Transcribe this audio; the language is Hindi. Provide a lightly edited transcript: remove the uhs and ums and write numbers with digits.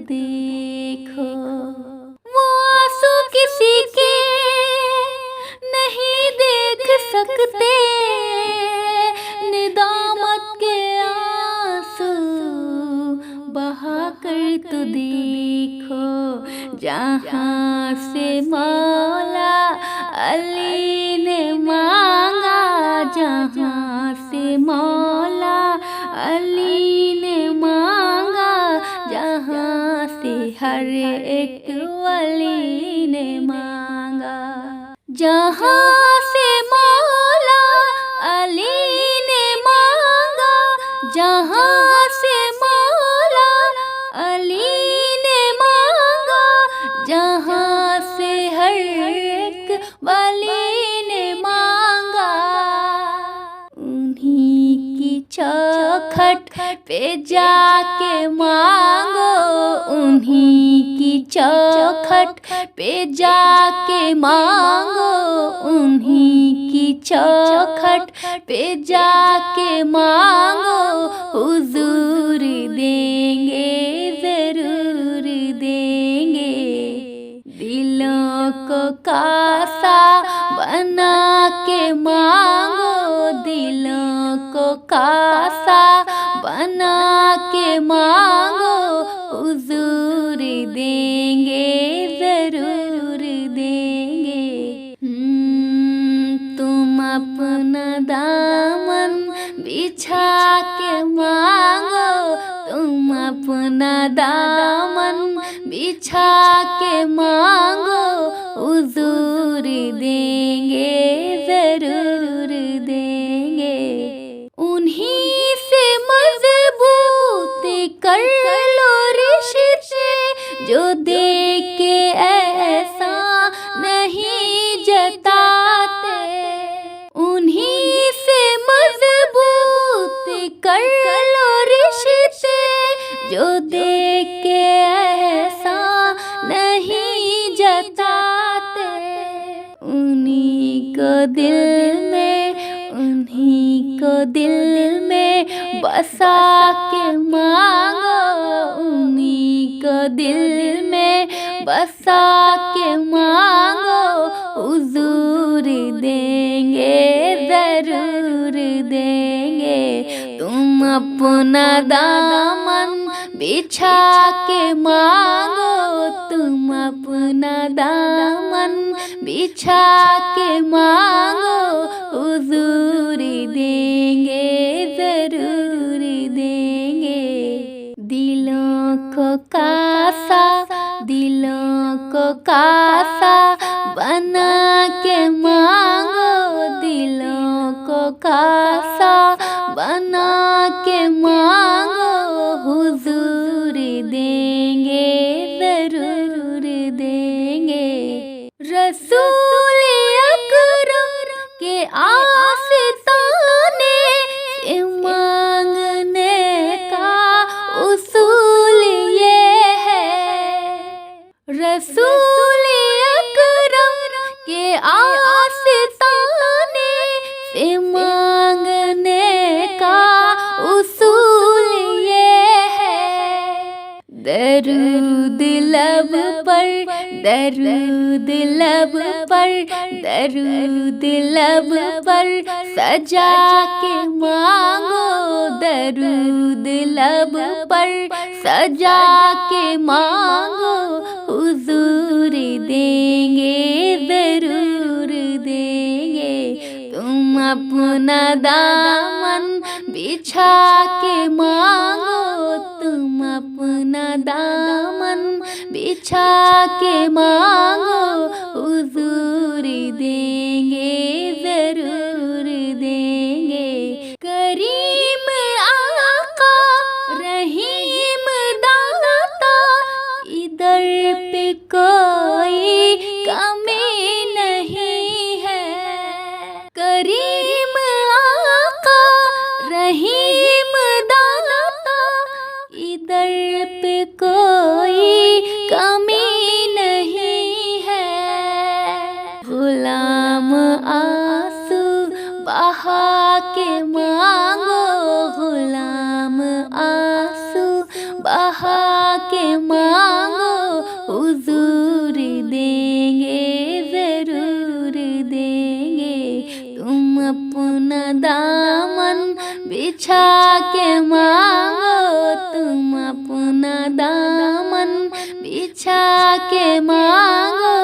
देखो। वो आंसू किसी के नहीं देख सकते, निदामत के आंसू बहा कर तो देखो। जहाँ से मौला अली ने मांगा, जहाँ से मौला अली ने मांगा, जहाँ से हर एक वली ने मांगा। जहाँ से मौला अली ने मांगा, जहाँ से मौला अली ने मांगा, जहाँ से हर एक वली ने मांगा। उन्हीं की चौखट पे जाके मांगो, उन्हीं की चौखट पे जाके मांगो, उन्हीं की चौखट पे जाके मांगो। हुजूर देंगे, जरूर देंगे। दिलों को कासा बना के मांगो, दिलों को कासा बना के मांगो। हुजूर देंगे, जरूर देंगे। तुम अपना दामन बिछा के मांगो, तुम अपना दामन बिछा के मांगो। हुजूर देंगे, जरूर देंगे। उन्हीं से मजबूत कर लो रिश्ते, जो दे के ऐसा नहीं जताते। उन्हीं से मजबूत कर लो रिश्ते, जो दे के ऐसा नहीं जताते। उन्हीं को दिल में, उन्हीं को दिल में बसा के मांगो, उन्हीं को दिल में बसा के मांगो। हुजूर देंगे, जरूर देंगे। तुम अपना दामन बिछा के मांगो, तुम अपना दामन बिछा के मांगो। हुजूर देंगे, जरूर देंगे। दिलों को कासा, दिलों को कासा बना के मांगो, दिलों को कासा बना के मांगो। हुजूर देंगे, जरूर देंगे। रसूल अकरम के आस्ताने से मांगने का उसूल ये है। रसूल अकरम के आस्ताने से मांगने का उसूल ये है। दरूद लब पर, दरूद लब पर, दरूद लब पर सजा के मांगो, दरूद लब पर सजा के मांगो। हुजूर देंगे, जरूर देंगे। तुम अपना दामन बिछा के मांगो, तुम अपना दामन बिछा के मांगो। हुजूर देंगे, जरूर देंगे। करीम आका, रहीम दाता, इधर पे कोई कमी नहीं है। करीम आका, रहीम दाता, इधर पे कोई कमी नहीं है। गुलाम आंसू बहा के मांगो, गुलाम आंसू बहा के मांगो। बिछा के मांगो तुम अपना दामन, बिछा के मांगो